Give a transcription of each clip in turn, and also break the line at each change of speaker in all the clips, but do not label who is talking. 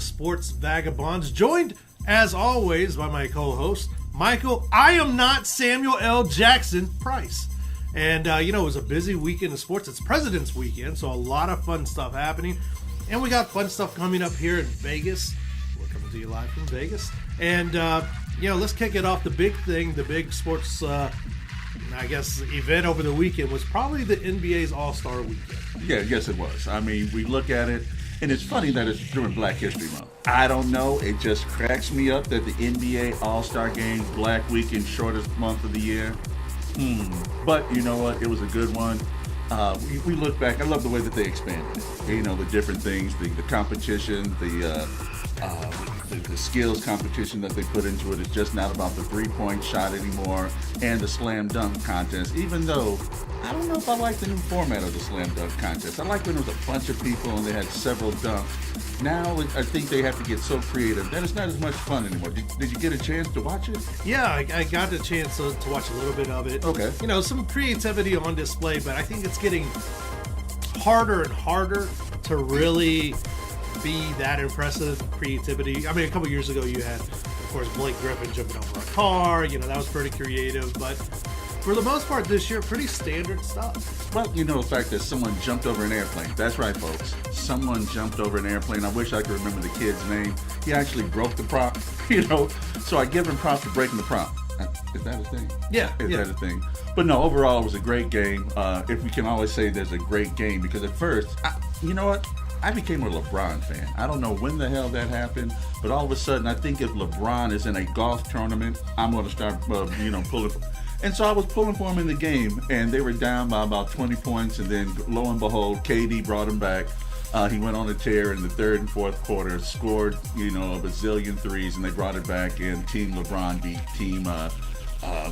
Sports Vagabonds, joined as always by my co-host, Michael. I am not Samuel L. Jackson Price. And, it was a busy weekend of sports. It's President's Weekend, so a lot of fun stuff happening. And we got fun stuff coming up here in Vegas. We're coming to you live from Vegas. And, let's kick it off. The big thing, the big sports, event over the weekend was probably the NBA's All-Star Weekend.
Yeah, yes, it was. I mean, we look at it, and it's funny that it's during Black History Month. I don't know. It just cracks me up that the NBA All-Star Game, Black Weekend, shortest month of the year. But you know what? It was a good one. We look back. I love the way that they expanded it. The different things, the competition, the skills competition that they put into it. It's just not about the three-point shot anymore and the slam dunk contest, even though I don't know if I like the new format of the slam dunk contest. I like when there was a bunch of people and they had several dunks. Now I think they have to get so creative that it's not as much fun anymore. Did you get a chance to watch it?
Yeah, I got the chance to watch a little bit of it.
Okay.
Some creativity on display, but I think it's getting harder and harder to really be that impressive creativity. I mean, a couple years ago you had, of course, Blake Griffin jumping over a car. That was pretty creative, but for the most part this year, pretty standard stuff.
Well, the fact that someone jumped over an airplane. That's right, folks. Someone jumped over an airplane. I wish I could remember the kid's name. He actually broke the prop, so I give him props for breaking the prop. Is that a thing?
Yeah.
Is that a thing? But no, overall it was a great game. If we can always say there's a great game, because at first, I became a LeBron fan. I don't know when the hell that happened, but all of a sudden, I think if LeBron is in a golf tournament, I'm going to start, pulling. And so I was pulling for him in the game, and they were down by about 20 points, and then lo and behold, KD brought him back. He went on a tear in the third and fourth quarter, scored, a bazillion threes, and they brought it back, and Team LeBron beat Team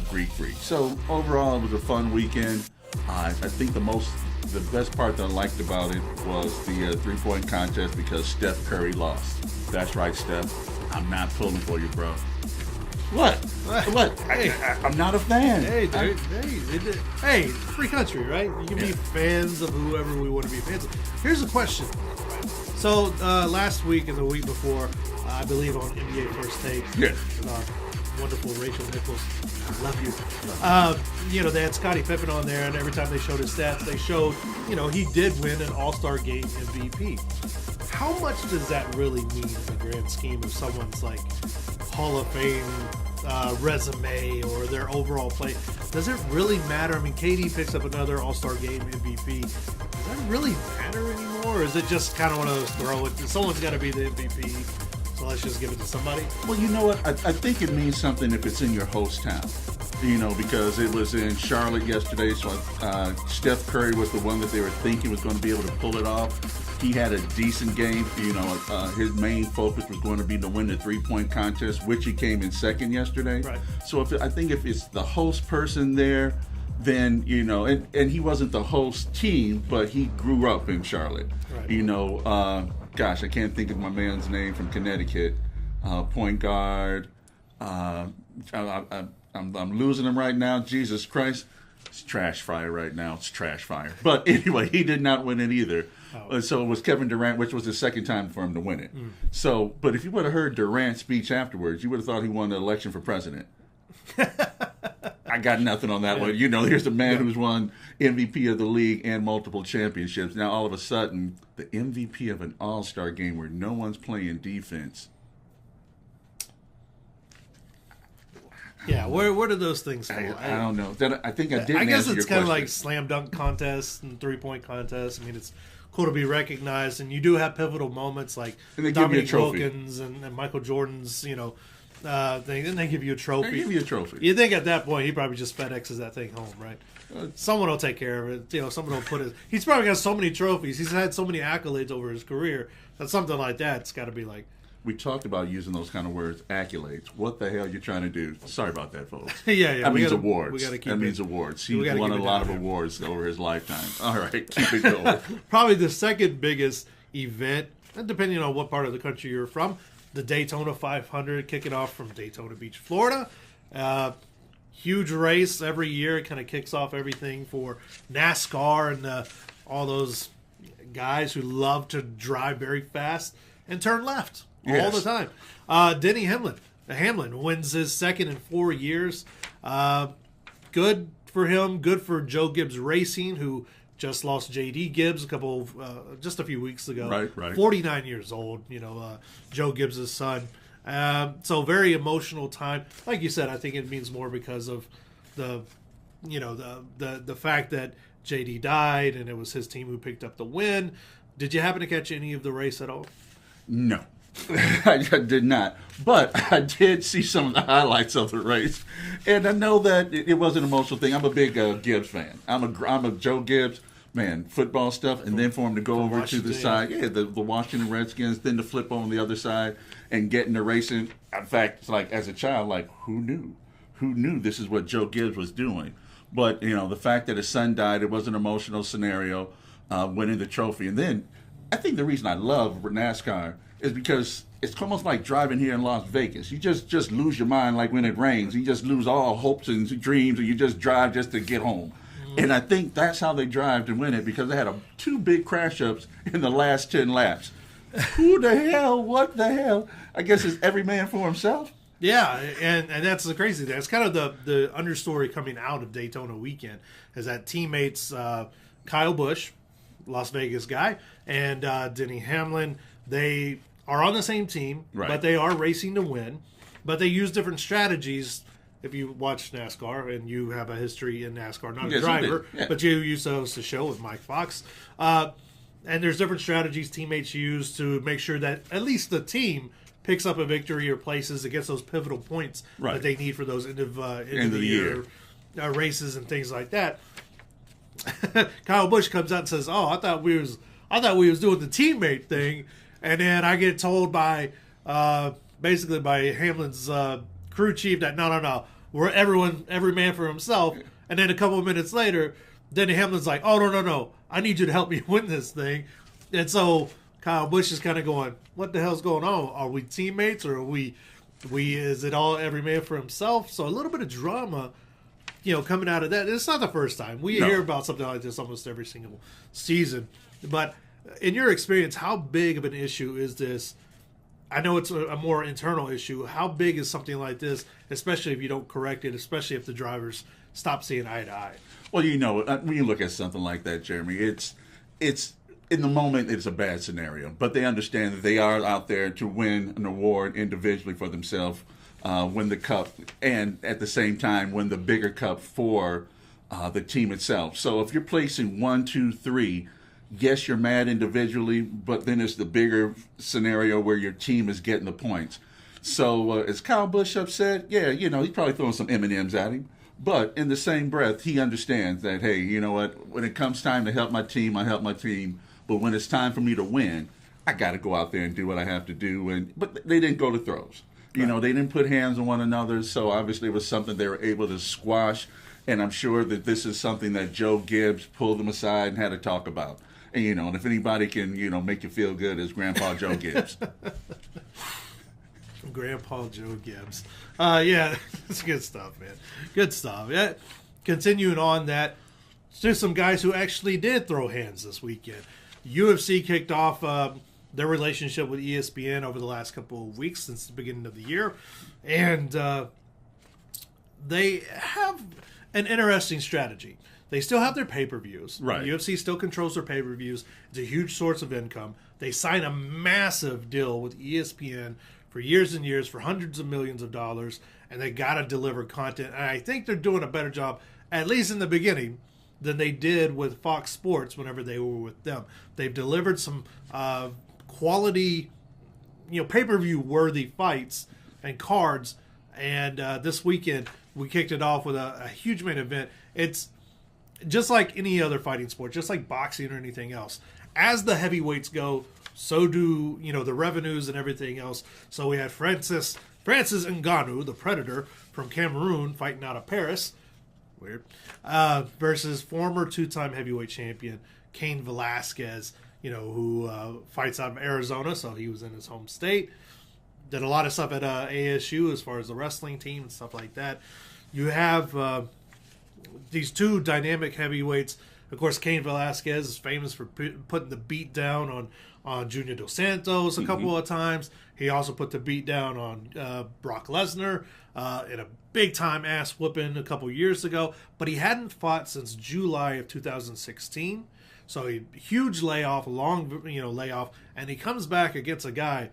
Greek Freak. So overall, it was a fun weekend. I think the best part that I liked about it was the three-point contest, because Steph Curry lost. That's right, Steph. I'm not pulling for you, bro. What?
Hey.
I'm not a fan.
Hey, dude. Hey, free country, right? You can be fans of whoever we want to be fans of. Here's a question. So last week and the week before, I believe on NBA First Take, wonderful Rachel Nichols, I love you. They had Scottie Pippen on there, and every time they showed his stats, they showed, he did win an All-Star Game MVP. How much does that really mean in the grand scheme of someone's Hall of Fame resume or their overall play? Does it really matter? I mean, KD picks up another All-Star Game MVP. Does that really matter anymore? Or is it just kind of one of those throw it? Someone's got to be the MVP, so let's just give it to somebody?
Well, you know what? I think it means something if it's in your host town. Because it was in Charlotte yesterday, so Steph Curry was the one that they were thinking was going to be able to pull it off. He had a decent game. His main focus was going to be to win the three-point contest, which he came in second yesterday.
Right.
So I think if it's the host person there, then, and he wasn't the host team, but he grew up in Charlotte. Right. I can't think of my man's name from Connecticut. Point guard. I'm losing him right now. Jesus Christ. It's trash fire right now. It's trash fire. But anyway, he did not win it either. So it was Kevin Durant, which was the second time for him to win it. So, but if you would have heard Durant's speech afterwards, you would have thought he won the election for president. I got nothing on that one. Here's a man who's won MVP of the league and multiple championships. Now, all of a sudden, the MVP of an all-star game where no one's playing defense.
Yeah, where do those things fall?
I don't know. I think I did.
I guess it's kind of like slam dunk contests and 3-point contests. I mean, it's cool to be recognized, and you do have pivotal moments like Dominique Wilkins and Michael Jordan's, thing. Then they give you a trophy.
They give you a trophy.
You think at that point he probably just FedExes that thing home, right? Someone will take care of it. Someone will put it. He's probably got so many trophies. He's had so many accolades over his career that something like that's got to be like.
We talked about using those kind of words, accolades. What the hell are you trying to do? Sorry about that, folks.
Yeah.
That means awards.
We gotta keep
that means awards. He won a lot of awards over his lifetime. All right, keep it going.
Probably the second biggest event, depending on what part of the country you're from, the Daytona 500, kicking off from Daytona Beach, Florida. Huge race every year. It kind of kicks off everything for NASCAR and all those guys who love to drive very fast. and turn left all
Yes.
the time. Denny Hamlin wins his second in 4 years. Good for him. Good for Joe Gibbs Racing, who just lost J.D. Gibbs just a few weeks ago.
Right.
49 years old. Joe Gibbs' son. So very emotional time. Like you said, I think it means more because of the fact that JD died and it was his team who picked up the win. Did you happen to catch any of the race at all?
No. I did not. But I did see some of the highlights of the race. And I know that it was an emotional thing. I'm a big Gibbs fan. I'm a Joe Gibbs, man, football stuff. And then for him to go over to the side, the Washington Redskins, then to flip on the other side and get into racing. In fact, like as a child, like who knew? Who knew this is what Joe Gibbs was doing? But, the fact that his son died, it was an emotional scenario, winning the trophy. And then I think the reason I love NASCAR is because it's almost like driving here in Las Vegas. You just lose your mind like when it rains. You just lose all hopes and dreams, and you just drive just to get home. And I think that's how they drive to win it, because they had two big crash-ups in the last 10 laps. Who the hell? What the hell? I guess it's every man for himself.
Yeah, and that's the crazy thing. It's kind of the understory coming out of Daytona weekend is that teammates Kyle Busch, Las Vegas guy, and Denny Hamlin, they are on the same team,
right,
but they are racing to win. But they use different strategies. If you watch NASCAR and you have a history in NASCAR, not a driver, but you used to host a show with Mike Fox. And there's different strategies teammates use to make sure that at least the team picks up a victory or places, it gets those pivotal points that they need for those end of the year races and things like that. Kyle Busch comes out and says, "Oh, I thought we was doing the teammate thing," and then I get told by basically by Hamlin's crew chief that no, we're every man for himself. And then a couple of minutes later, then Hamlin's like, "Oh no, I need you to help me win this thing," and so Kyle Busch is kind of going, "What the hell's going on? Are we teammates, or are we? Is it all every man for himself?" So a little bit of drama, coming out of that. It's not the first time we hear about something like this almost every single season. But in your experience, how big of an issue is this? I know it's a more internal issue. How big is something like this, especially if you don't correct it, especially if the drivers stop seeing eye to eye?
Well, when you look at something like that, Jeremy, it's in the moment, it's a bad scenario, but they understand that they are out there to win an award individually for themselves, win the cup, and at the same time win the bigger cup for the team itself. So if you're placing 1, 2, 3, yes, you're mad individually, but then it's the bigger scenario where your team is getting the points. So is Kyle Busch upset? Yeah, he's probably throwing some M&Ms at him. But in the same breath, he understands that, hey, you know what? When it comes time to help my team, I help my team. But when it's time for me to win, I got to go out there and do what I have to do. But they didn't go to throws. They didn't put hands on one another. So obviously it was something they were able to squash. And I'm sure that this is something that Joe Gibbs pulled them aside and had to talk about. And, and if anybody can, make you feel good, it's Grandpa Joe Gibbs.
Grandpa Joe Gibbs. Yeah, it's good stuff, man. Good stuff. Yeah. Continuing on that, there's some guys who actually did throw hands this weekend. UFC kicked off their relationship with ESPN over the last couple of weeks since the beginning of the year. And they have an interesting strategy. They still have their pay-per-views.
Right.
UFC still controls their pay-per-views. It's a huge source of income. They sign a massive deal with ESPN for years and years for hundreds of millions of dollars, and they got to deliver content. And I think they're doing a better job, at least in the beginning, than they did with Fox Sports whenever they were with them. They've delivered some quality, pay-per-view worthy fights and cards. And this weekend, we kicked it off with a huge main event. It's just like any other fighting sport, just like boxing or anything else. As the heavyweights go, so do, the revenues and everything else. So we had Francis Ngannou, the Predator from Cameroon, fighting out of Paris. Weird. Versus former two-time heavyweight champion Cain Velasquez, who fights out of Arizona, so he was in his home state. Did a lot of stuff at ASU as far as the wrestling team and stuff like that. You have these two dynamic heavyweights Of course, Cain Velasquez is famous for putting the beat down on Junior Dos Santos a couple of times. He also put the beat down on Brock Lesnar in a big-time ass-whooping a couple years ago. But he hadn't fought since July of 2016. So a huge layoff, long layoff. And he comes back against a guy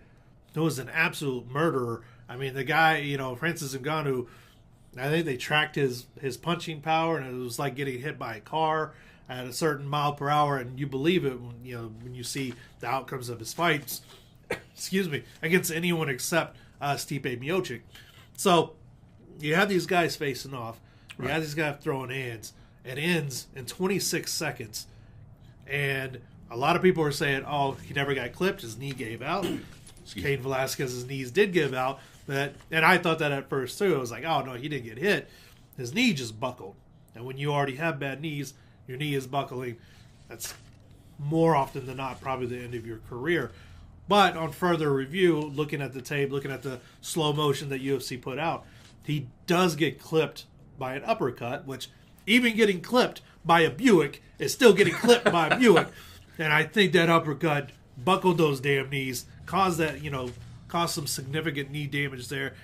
who is an absolute murderer. I mean, the guy, Francis Ngannou, I think they tracked his punching power, and it was like getting hit by a car at a certain mile per hour, and you believe it when you see the outcomes of his fights, excuse me, against anyone except Stipe Miocic. So you have these guys facing off. You have these guys throwing hands. It ends in 26 seconds. And a lot of people are saying, oh, he never got clipped. His knee gave out. Cain Velasquez's knees did give out. And I thought that at first, too. I was like, oh, no, he didn't get hit. His knee just buckled. And when you already have bad knees, your knee is buckling. That's more often than not probably the end of your career. But on further review, looking at the tape, looking at the slow motion that UFC put out, he does get clipped by an uppercut, which even getting clipped by a Buick is still getting clipped by a Buick. And I think that uppercut buckled those damn knees, caused some significant knee damage there.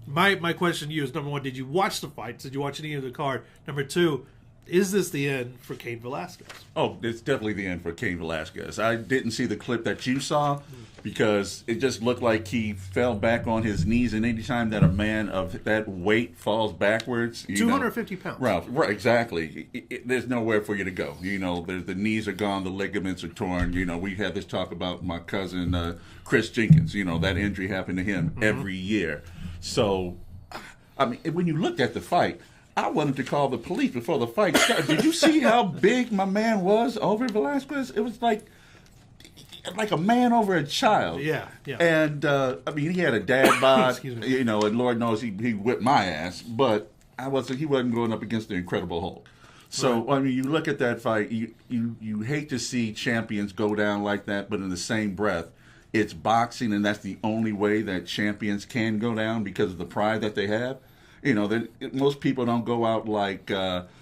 My question to you is, number one, did you watch the fights? Did you watch any of the card? Number two, is this the end for Cain Velasquez?
Oh, it's definitely the end for Cain Velasquez. I didn't see the clip that you saw because it just looked like he fell back on his knees. And anytime that a man of that weight falls backwards,
250 pounds.
Right, exactly. There's nowhere for you to go. The knees are gone, the ligaments are torn. We had this talk about my cousin Chris Jenkins. That injury happened to him every year. So, I mean, when you looked at the fight, I wanted to call the police before the fight started. Did you see how big my man was over Velasquez? It was like a man over a child.
Yeah.
And, I mean, he had a dad bod,
Excuse me.
and Lord knows he whipped my ass, but he wasn't going up against the Incredible Hulk. So, right. I mean, you look at that fight, you hate to see champions go down like that, but in the same breath, it's boxing, and that's the only way that champions can go down because of the pride that they have. Most people don't go out like Elway.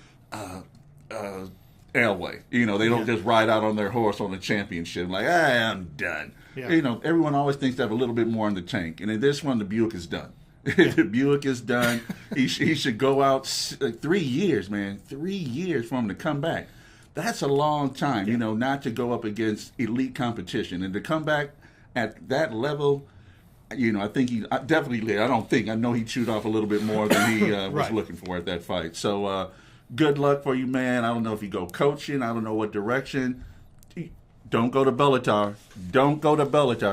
They don't just ride out on their horse on the championship like, I'm done. Yeah. Everyone always thinks they have a little bit more in the tank. And in this one, the Buick is done. The Buick is done. He should go out 3 years, man. 3 years for him to come back. That's a long time, not to go up against elite competition. And to come back at that level, I think I know he chewed off a little bit more than he was looking for at that fight. So good luck for you, man. I don't know if you go coaching. I don't know what direction. Don't go to Bellator.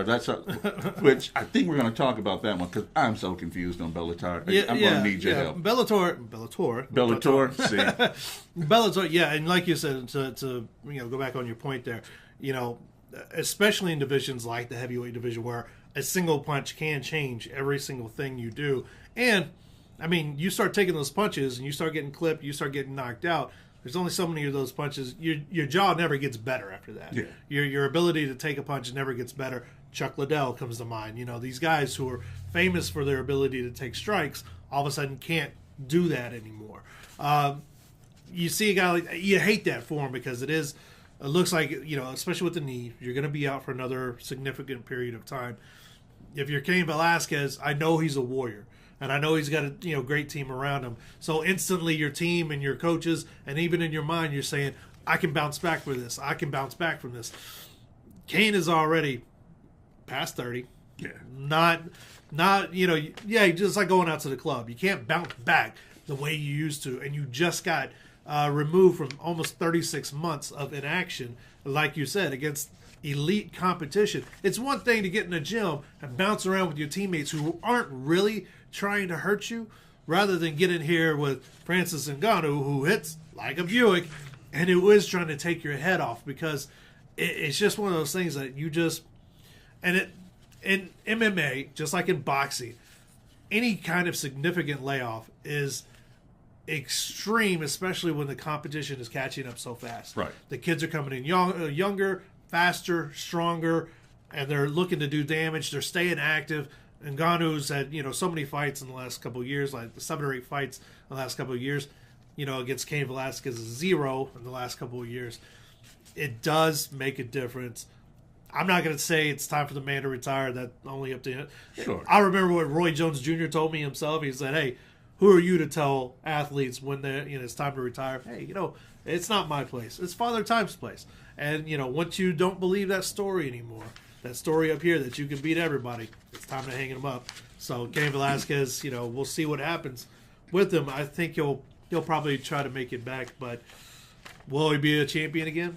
That's which I think we're going to talk about that one because I'm so confused on Bellator. I'm going to need your help.
Bellator.
See,
Bellator. Yeah, and like you said, to go back on your point there, especially in divisions like the heavyweight division where a single punch can change every single thing you do. And, I mean, you start taking those punches and you start getting clipped, you start getting knocked out. There's only so many of those punches. Your jaw never gets better after that.
Yeah.
Your ability to take a punch never gets better. Chuck Liddell comes to mind. These guys who are famous for their ability to take strikes all of a sudden can't do that anymore. You see a guy like, you hate that for him because it looks like, especially with the knee, you're going to be out for another significant period of time. If you're Cain Velasquez, I know he's a warrior. And I know he's got a great team around him. So instantly your team and your coaches, and even in your mind, you're saying, I can bounce back for this. I can bounce back from this. Cain is already past 30.
Yeah.
Not just like going out to the club. You can't bounce back the way you used to. And you just got removed from almost 36 months of inaction, like you said, against elite competition. It's one thing to get in the gym and bounce around with your teammates who aren't really trying to hurt you, rather than get in here with Francis Ngannou, who hits like a Buick and who is trying to take your head off, because it's just one of those things that you just, and in MMA, just like in boxing, any kind of significant layoff is extreme, especially when the competition is catching up so fast.
Right.
The kids are coming in younger, faster, stronger, and they're looking to do damage. They're staying active. Ngannou's had so many fights in the last couple of years, like 7 or 8 fights in the last couple of years. against Cain Velasquez is 0 in the last couple of years. It does make a difference. I'm not going to say it's time for the man to retire. That's only up to him.
Sure.
I remember what Roy Jones Jr. told me himself. He said, hey, who are you to tell athletes when it's time to retire? Hey, it's not my place. It's Father Time's place. And, once you don't believe that story anymore, that story up here that you can beat everybody, it's time to hang him up. So Cain Velasquez, we'll see what happens with him. I think he'll probably try to make it back, but will he be a champion again?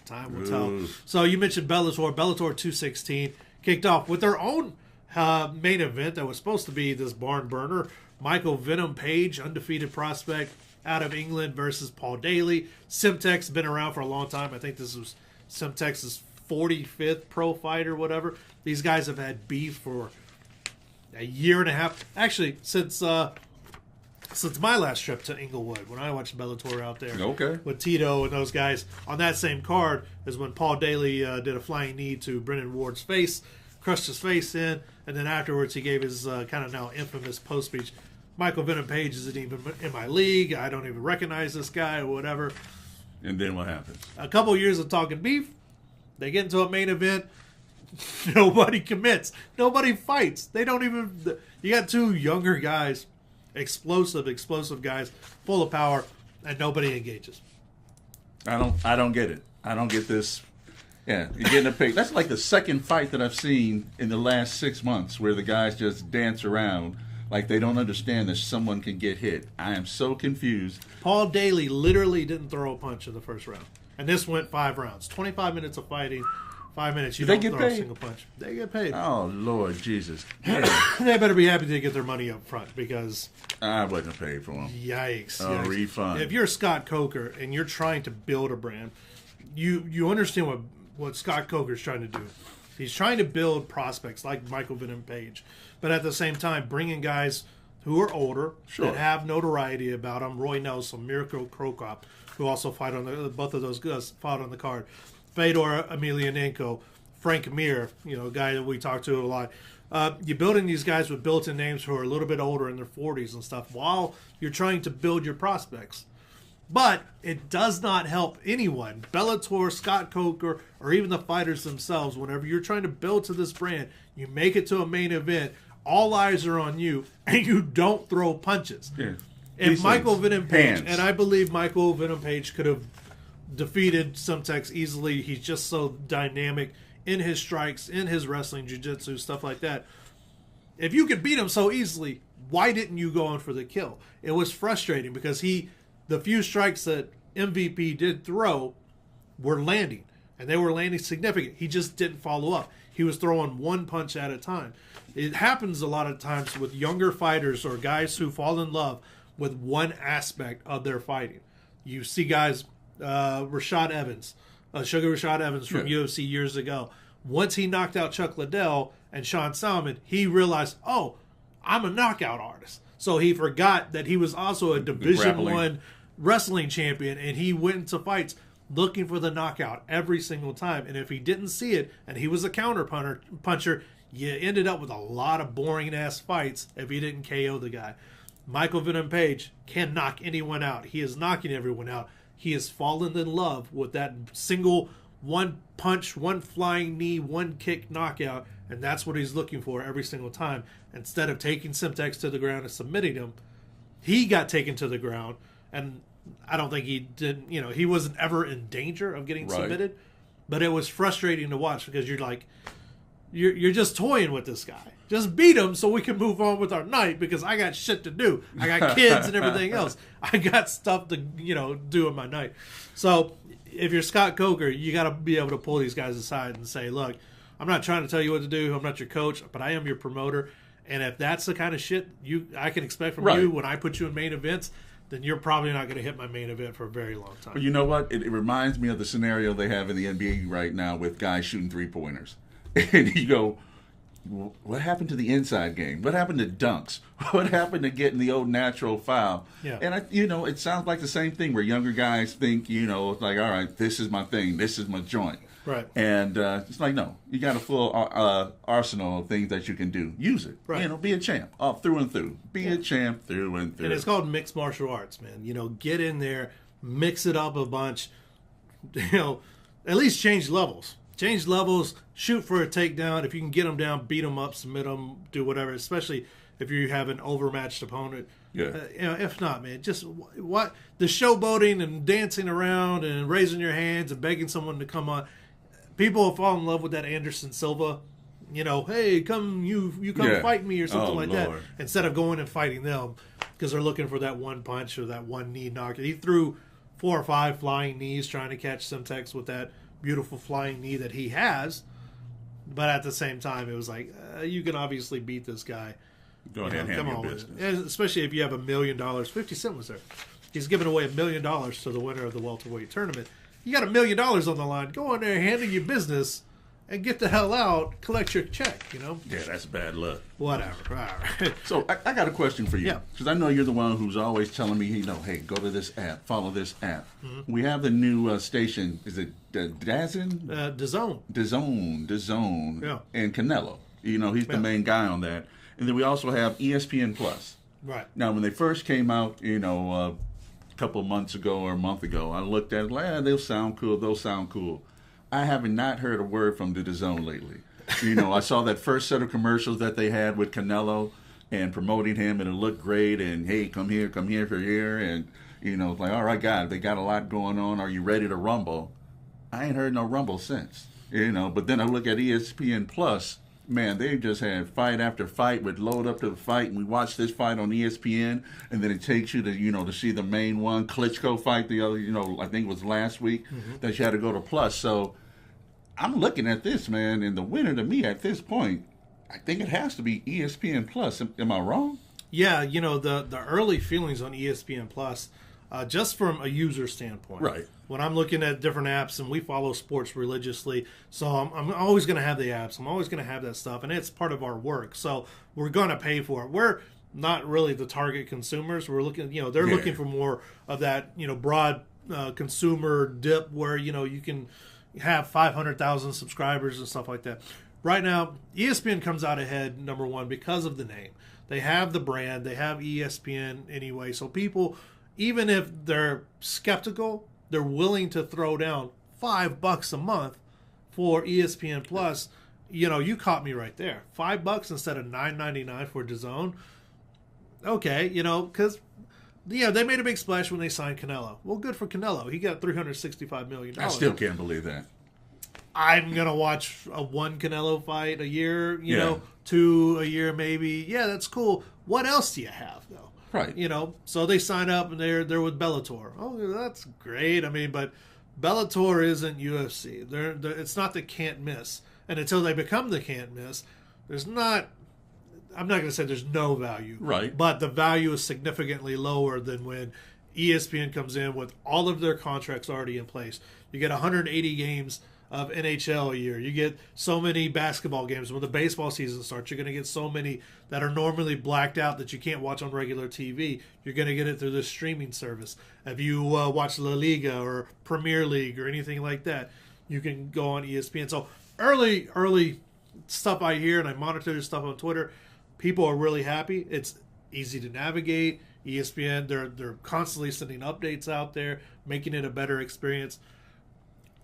Time will tell. So you mentioned Bellator. Bellator 216 kicked off with their own main event that was supposed to be this barn burner. Michael Venom Page, undefeated prospect out of England, versus Paul Daly. Simtek's been around for a long time. I think this was Simtek's 45th pro fight or whatever. These guys have had beef for a year and a half. Actually, since my last trip to Inglewood, when I watched Bellator out there with Tito and those guys, on that same card is when Paul Daly did a flying knee to Brennan Ward's face, crushed his face in, and then afterwards he gave his kind of now infamous post speech. Michael Venom Page isn't even in my league. I don't even recognize this guy or whatever.
And then what happens?
A couple years of talking beef. They get into a main event. Nobody commits. Nobody fights. They don't even. You got two younger guys, explosive guys, full of power, and nobody engages.
I don't get it. I don't get this. Yeah, you're getting a pick. That's like the second fight that I've seen in the last 6 months where the guys just dance around like they don't understand that someone can get hit. I am so confused.
Paul Daly literally didn't throw a punch in the first round. And this went 5 rounds. 25 minutes of fighting. 5 minutes. You don't throw a single punch. They get paid.
Oh, Lord Jesus.
They better be happy to get their money up front because
I wasn't paid for them.
Yikes.
A refund.
If you're Scott Coker and you're trying to build a brand, you understand what Scott Coker's trying to do. He's trying to build prospects like Michael Venom Page, but at the same time bringing guys who are older that have notoriety about them. Roy Nelson, Mirko Krokop, who also fought on both of those guys fought on the card. Fedor Emelianenko, Frank Mir, a guy that we talk to a lot. You're building these guys with built-in names who are a little bit older in their 40s and stuff while you're trying to build your prospects. But it does not help anyone, Bellator, Scott Coker, or even the fighters themselves. Whenever you're trying to build to this brand, you make it to a main event, all eyes are on you, and you don't throw punches.
Yeah.
If Michael Venom Page, and I believe Michael Venom Page could have defeated Simtek easily. He's just so dynamic in his strikes, in his wrestling, jiu-jitsu, stuff like that. If you could beat him so easily, why didn't you go in for the kill? It was frustrating because the few strikes that MVP did throw were landing, and they were landing significant. He just didn't follow up. He was throwing one punch at a time. It happens a lot of times with younger fighters or guys who fall in love with one aspect of their fighting. You see guys, Rashad Evans, Sugar Rashad Evans from UFC years ago. Once he knocked out Chuck Liddell and Sean Salmon, he realized, oh, I'm a knockout artist. So he forgot that he was also a Division I wrestling champion, and he went into fights looking for the knockout every single time. And if he didn't see it, and he was a counter puncher, you ended up with a lot of boring-ass fights if he didn't KO the guy. Michael Venom Page can knock anyone out. He is knocking everyone out. He has fallen in love with that single one punch, one flying knee, one kick knockout, and that's what he's looking for every single time. Instead of taking Simtek to the ground and submitting him, he got taken to the ground, and I don't think he did. He wasn't ever in danger of getting submitted, but it was frustrating to watch because you're like, you're just toying with this guy. Just beat him so we can move on with our night because I got shit to do. I got kids and everything else. I got stuff to do in my night. So if you're Scott Coker, you got to be able to pull these guys aside and say, look, I'm not trying to tell you what to do. I'm not your coach, but I am your promoter. And if that's the kind of shit I can expect from you when I put you in main events, then you're probably not going to hit my main event for a very long time.
But you know what? It reminds me of the scenario they have in the NBA right now with guys shooting three-pointers. And you go, what happened to the inside game? What happened to dunks? What happened to getting the old natural foul?
Yeah.
And, it sounds like the same thing where younger guys think, it's like, all right, this is my thing. This is my joint.
Right.
And it's like, no, you got a full arsenal of things that you can do. Use it.
Right.
You know, be a champ through and through. Be a champ through and through.
And it's called mixed martial arts, man. You know, get in there, mix it up a bunch. You know, at least change levels. Change levels, shoot for a takedown. If you can get them down, beat them up, submit them, do whatever, especially if you have an overmatched opponent.
Yeah.
You know, if not, man, just what the showboating and dancing around and raising your hands and begging someone to come on. People fall in love with that Anderson Silva. You know, hey, come you come fight me or something like
Lord.
that. Instead of going and fighting them because they're looking for that one punch or that one knee knock. He threw 4 or 5 flying knees trying to catch Semtex with that beautiful flying knee that he has, but at the same time, it was like you can obviously beat this guy.
Go ahead and handle your business.
And especially if you have $1 million. 50 Cent was there. He's giving away $1 million to the winner of the welterweight tournament. You got $1 million on the line. Go in there, handle your business, and get the hell out. Collect your check. You know.
Yeah, that's bad luck.
Whatever. All right.
So I got a question for you.
Yeah.
Because I know you're the one who's always telling me, you know, hey, go to this app, follow this app. Mm-hmm. We have the new station. Is it DAZN?
DAZN.
DAZN.
Yeah.
And Canelo. You know, he's the main guy on that. And then we also have ESPN Plus.
Right.
Now, when they first came out, you know, a couple of months ago or a month ago, I looked at it like, they'll sound cool. I haven't not heard a word from the DAZN lately. You know, I saw that first set of commercials that they had with Canelo and promoting him, and it looked great. And hey, come here for here, and you know, like, all right, guys, they got a lot going on. Are you ready to rumble? I ain't heard no rumble since. You know, but then I look at ESPN Plus. Man, they've just had fight after fight with load up to the fight, and we watched this fight on ESPN, and then it takes you to, you know, to see the main one, Klitschko fight the other, you know, I think it was last week that you had to go to Plus. So I'm looking at this, man, and the winner to me at this point, I think it has to be ESPN Plus. Am I wrong?
Yeah, you know, the early feelings on ESPN Plus, just from a user standpoint.
Right.
When I'm looking at different apps, and we follow sports religiously, so I'm always going to have the apps. I'm always going to have that stuff, and it's part of our work. So we're going to pay for it. We're not really the target consumers. We're looking, you know, they're looking for more of that, you know, broad consumer dip where, you know, you can have 500,000 subscribers and stuff like that. Right now, ESPN comes out ahead, number one, because of the name. They have the brand. They have ESPN anyway. So people, even if they're skeptical, they're willing to throw down $5 a month for ESPN Plus. You know, you caught me right there. $5 instead of $9.99 for DAZN. Okay, you know, because they made a big splash when they signed Canelo. Well, good for Canelo. He got $365 million.
I still can't believe that.
I'm going to watch one Canelo fight a year, you know, 2 a year maybe. Yeah, that's cool. What else do you have, though?
Right.
You know, so they sign up and they're with Bellator. Oh, that's great. I mean, but Bellator isn't UFC. It's not the can't miss. And until they become the can't miss, there's not, I'm not going to say there's no value.
Right.
But the value is significantly lower than when ESPN comes in with all of their contracts already in place. You get 180 games of NHL a year. You get so many basketball games. When the baseball season starts, you're going to get so many that are normally blacked out that you can't watch on regular TV. You're going to get it through this streaming service. If you watch La Liga or Premier League or anything like that, you can go on ESPN. So early stuff I hear, and I monitor this stuff on Twitter, people are really happy. It's easy to navigate. ESPN, they're constantly sending updates out there, making it a better experience.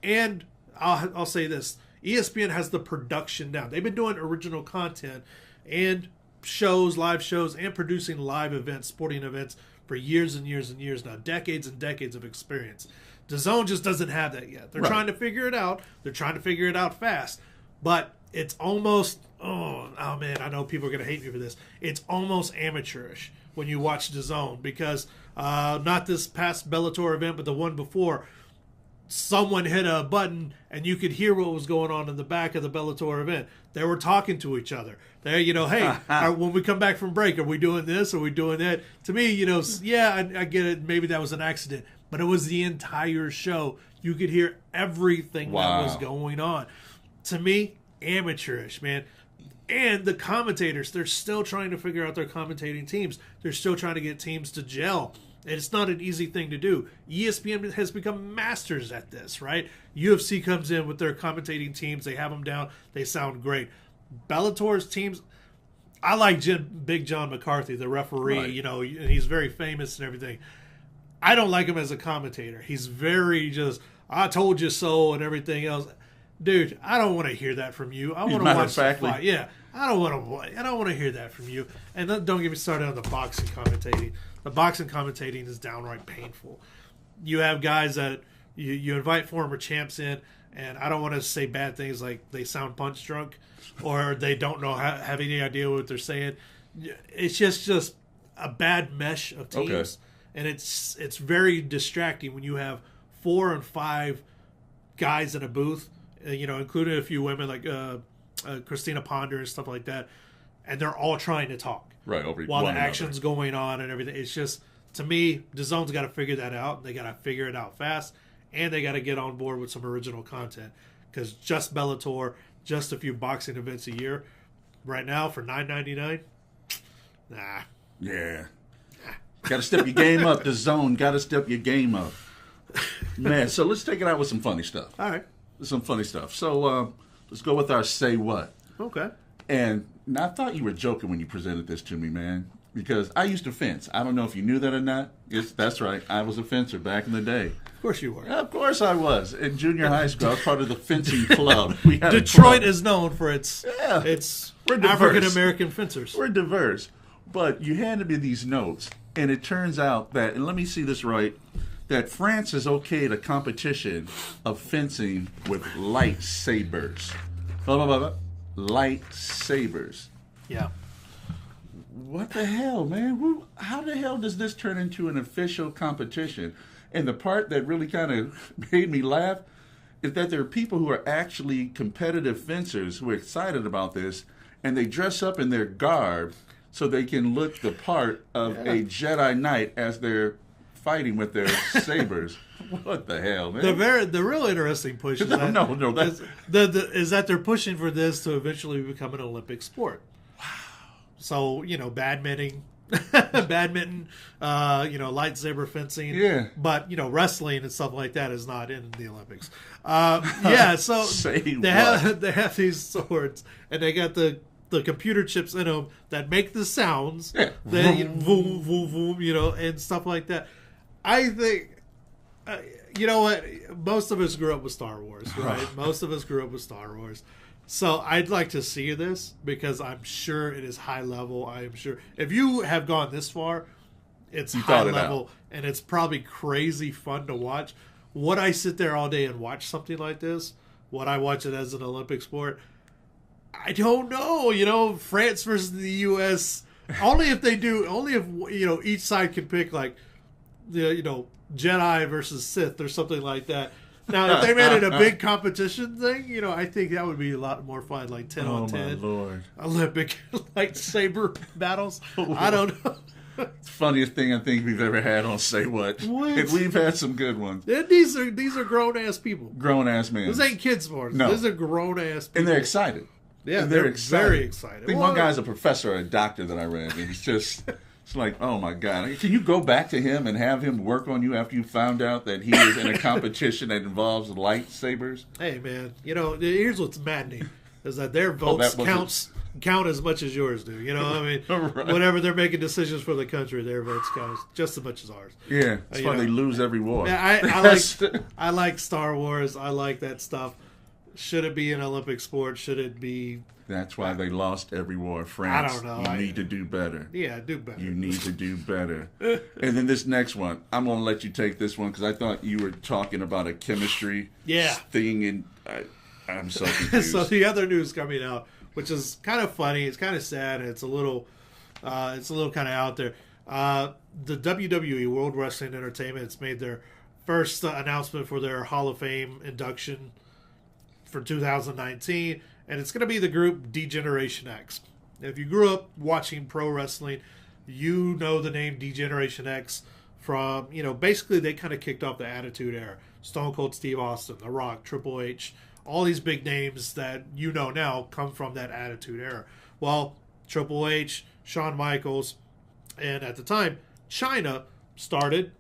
And I'll say this, ESPN has the production down. They've been doing original content and shows, live shows, and producing live events, sporting events for years and years and years now, decades and decades of experience. DAZN just doesn't have that yet. They're trying to figure it out. They're trying to figure it out fast. But it's almost, oh man, I know people are going to hate me for this. It's almost amateurish when you watch DAZN because not this past Bellator event, but the one before, someone hit a button and you could hear what was going on in the back of the Bellator event. They were talking to each other. There, you know, hey, when we come back from break, are we doing this? Are we doing that? To me, you know, yeah, I get it. Maybe that was an accident, but it was the entire show. You could hear everything that was going on. To me, amateurish, man. And the commentators, they're still trying to figure out their commentating teams. They're still trying to get teams to gel. And it's not an easy thing to do. ESPN has become masters at this, right? UFC comes in with their commentating teams. They have them down. They sound great. Bellator's teams, I like Big John McCarthy, the referee.
Right.
You know, and he's very famous and everything. I don't like him as a commentator. He's very just, I told you so and everything else. Dude, I don't want to hear that from you. I want to watch the fight. Yeah, I don't want to hear that from you. And don't get me started on the boxing commentating. The boxing commentating is downright painful. You have guys that you invite former champs in, and I don't want to say bad things like they sound punch drunk or they don't know have any idea what they're saying. It's just a bad mesh of teams,
Okay.
and it's very distracting when you have 4 and 5 guys in a booth, including a few women like Christina Ponder and stuff like that, and they're all trying to talk.
Right, over
While the
one another.
action's going on and everything. It's just, to me, DAZN's got to figure that out. They got to figure it out fast, and they got to get on board with some original content. Because just Bellator, just a few boxing events a year, right now for $9.99, nah.
Yeah. Got to step your game up. DAZN, got to step your game up. Man, so let's take it out with some funny stuff.
All right.
Some funny stuff. So let's go with our Say What.
Okay.
And I thought you were joking when you presented this to me, man, because I used to fence. I don't know if you knew that or not. Yes, that's right. I was a fencer back in the day.
Of course you were.
Of course I was. In junior high school, I was part of the fencing club. We had
Detroit is known for its
We're diverse.
African-American fencers.
We're diverse. But you handed me these notes, and it turns out that, and let me see this right, that France has okayed a competition of fencing with lightsabers. Lightsabers.
Yeah.
What the hell, man? How the hell does this turn into an official competition? And the part that really kind of made me laugh is that there are people who are actually competitive fencers who are excited about this, and they dress up in their garb so they can look the part of a Jedi Knight as they're fighting with their sabers. What the hell, man?
The real interesting push is is that they're pushing for this to eventually become an Olympic sport. Wow. So, badminton, lightsaber fencing.
Yeah.
But, wrestling and stuff like that is not in the Olympics. So they have these swords, and they got the computer chips in them that make the sounds, that voom, voom, voom, and stuff like that. I think, you know what? Most of us grew up with Star Wars, right? Most of us grew up with Star Wars. So I'd like to see this because I'm sure it is high level. I am sure. If you have gone this far, it's high level, and it's probably crazy fun to watch. Would I sit there all day and watch something like this? Would I watch it as an Olympic sport? I don't know. France versus the U.S. Only if each side can pick like Jedi versus Sith or something like that. Now, if they made it a big competition thing, I think that would be a lot more fun, like 10 on 10.
Oh, my Lord.
Olympic lightsaber battles. I don't know.
It's the funniest thing I think we've ever had on Say What. And we've had some good ones.
And these are grown-ass people.
Grown-ass men.
This ain't kids' sports.
No.
These are grown-ass people.
And they're excited.
Yeah,
and
they're
excited.
very excited.
I think one guy's a professor or a doctor that I read, and he's just... It's like, oh my God. Can you go back to him and have him work on you after you found out that he is in a competition that involves lightsabers?
Hey, man, here's what's maddening is that their votes count as much as yours do.
Right.
Whenever they're making decisions for the country, their votes count just as much as ours.
Yeah, that's why they lose every war.
I like Star Wars. I like that stuff. Should it be an Olympic sport? Should it be...
That's why they lost every war. France,
I don't know.
You need to do better.
Yeah, do better.
You need to do better. And then this next one, I'm going to let you take this one because I thought you were talking about a chemistry thing, and I'm so confused.
So the other news coming out, which is kind of funny, it's kind of sad, and it's a little kind of out there. The WWE, World Wrestling Entertainment, has made their first announcement for their Hall of Fame induction for 2019, and it's going to be the group D-Generation X. If you grew up watching pro wrestling, you know the name D-Generation X from, basically they kind of kicked off the Attitude Era. Stone Cold Steve Austin, The Rock, Triple H, all these big names that now come from that Attitude Era. Well, Triple H, Shawn Michaels, and at the time, Chyna started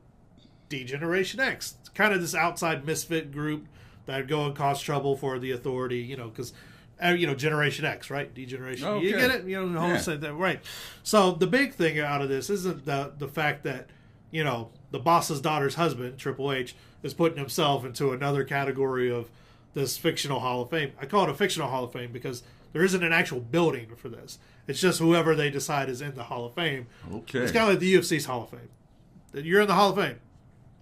D-Generation X. It's kind of this outside misfit group that would go and cause trouble for the authority, because, Generation X, right? D-Generation.
Okay.
You get it? Say that, right. So the big thing out of this isn't the fact that, the boss's daughter's husband, Triple H, is putting himself into another category of this fictional Hall of Fame. I call it a fictional Hall of Fame because there isn't an actual building for this. It's just whoever they decide is in the Hall of Fame.
Okay.
It's kind of like the UFC's Hall of Fame. You're in the Hall of Fame.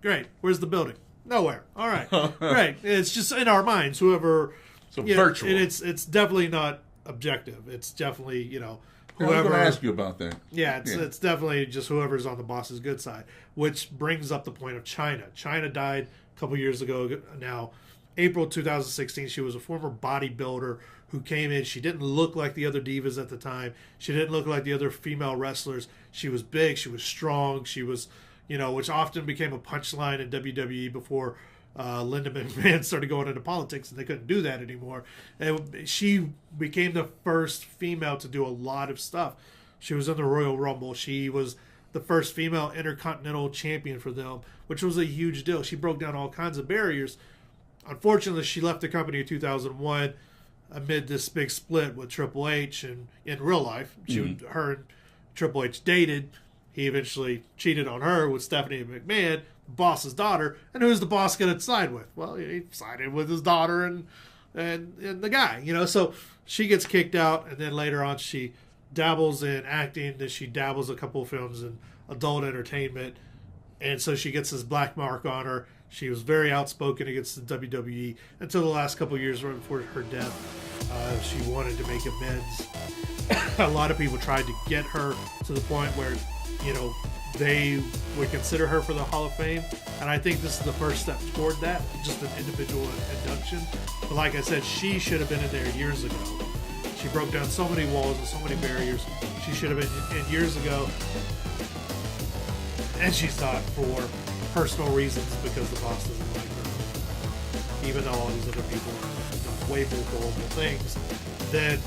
Great. Where's the building? Nowhere. All right. Great. It's just in our minds. Whoever.
So virtual.
And it's definitely not objective. It's definitely whoever.
I was going to ask you about that.
Yeah, it's definitely just whoever's on the boss's good side, which brings up the point of China. China died a couple years ago now. April 2016, she was a former bodybuilder who came in. She didn't look like the other divas at the time. She didn't look like the other female wrestlers. She was big. She was strong. She was, which often became a punchline in WWE before Linda McMahon started going into politics, and they couldn't do that anymore. And she became the first female to do a lot of stuff. She was in the Royal Rumble. She was the first female Intercontinental Champion for them, which was a huge deal. She broke down all kinds of barriers. Unfortunately, she left the company in 2001 amid this big split with Triple H, and in real life, her and Triple H dated. He eventually cheated on her with Stephanie McMahon, the boss's daughter. And who's the boss going to side with? Well, he sided with his daughter and the guy, So she gets kicked out, and then later on she dabbles in acting. Then she dabbles a couple of films in adult entertainment. And so she gets this black mark on her. She was very outspoken against the WWE until the last couple of years right before her death. She wanted to make amends. A lot of people tried to get her to the point where, they would consider her for the Hall of Fame. And I think this is the first step toward that, just an individual induction. But like I said, she should have been in there years ago. She broke down so many walls and so many barriers. She should have been in years ago. And she's not for personal reasons because the boss doesn't like her. Even though all these other people have done way more horrible things than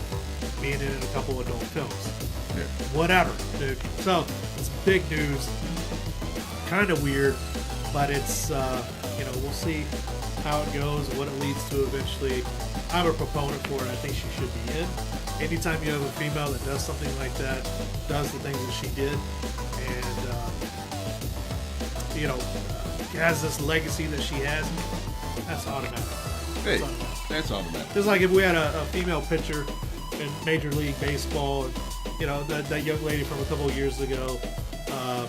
being in a couple adult films.
Yeah.
Whatever, dude. So, it's big news. Kind of weird, but it's, we'll see how it goes and what it leads to eventually. I'm a proponent for it. I think she should be in. Anytime you have a female that does something like that, does the things that she did, and, has this legacy that she has, that's automatic.
Hey, that's automatic.
Just like if we had a female pitcher in Major League Baseball, and, that young lady from a couple of years ago, or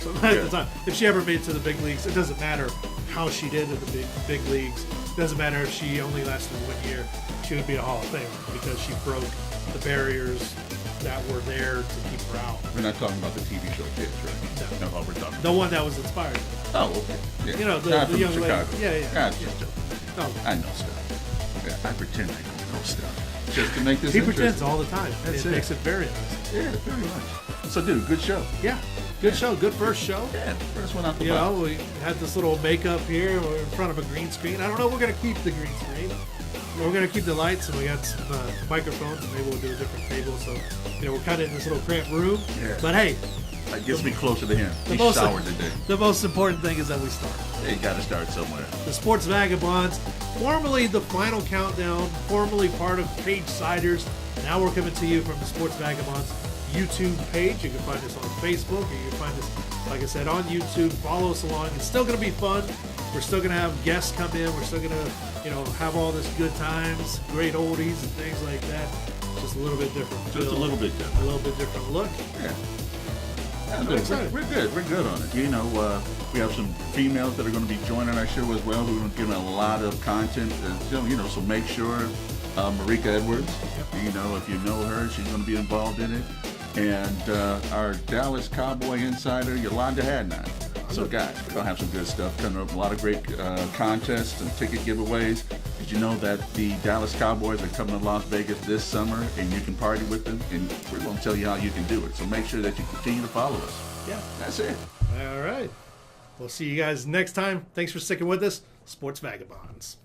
something at the time, if she ever made it to the big leagues, it doesn't matter how she did in the big leagues. It doesn't matter if she only lasted 1 year. She would be a Hall of Famer because she broke the barriers that were there to keep her out.
We're not talking about the TV show Kids, right? No, we're talking
the one that was inspired.
Oh, okay. Yeah.
The young
Chicago.
lady. Yeah.
Gotcha.
No.
I know stuff. Yeah, I pretend I don't know stuff. Just to make this
He
interesting.
pretends all the time.
That's
it
it.
makes it very nice.
Yeah, very much. So, dude, good show.
Yeah. Good show. Good first show.
Yeah, first one out the box.
We had this little makeup here. We're in front of a green screen. I don't know. We're going to keep the green screen. We're going to keep the lights, and we got some microphones, and maybe we'll do a different table. So, we're kind of in this little cramped room.
Yeah.
But hey,
That gets me closer to him. He
most-
showered today.
the most important thing is that we start.
Yeah, you got to start somewhere.
The Sports Vagabonds, formerly the Final Countdown, formerly part of Page Siders. Now we're coming to you from the Sports Vagabonds YouTube page. You can find us on Facebook, or you can find us, like I said, on YouTube. Follow us along. It's still going to be fun. We're still going to have guests come in. We're still going to, have all this good times, great oldies and things like that. Just a little bit different.
Just a little bit different.
A little bit different look.
Yeah.
I'm
Dude,
excited.
we're good. We're good on it. We have some females that are going to be joining our show as well. We're going to give them a lot of content. So make sure Marika Edwards, if you know her, she's going to be involved in it. And our Dallas Cowboy insider, Yolanda Hadnot. So guys, we're going to have some good stuff coming up. A lot of great contests and ticket giveaways. Did you know that the Dallas Cowboys are coming to Las Vegas this summer, and you can party with them? And we're going to tell you how you can do it. So make sure that you continue to follow us.
Yeah.
That's it.
All right. We'll see you guys next time. Thanks for sticking with us. Sports Vagabonds.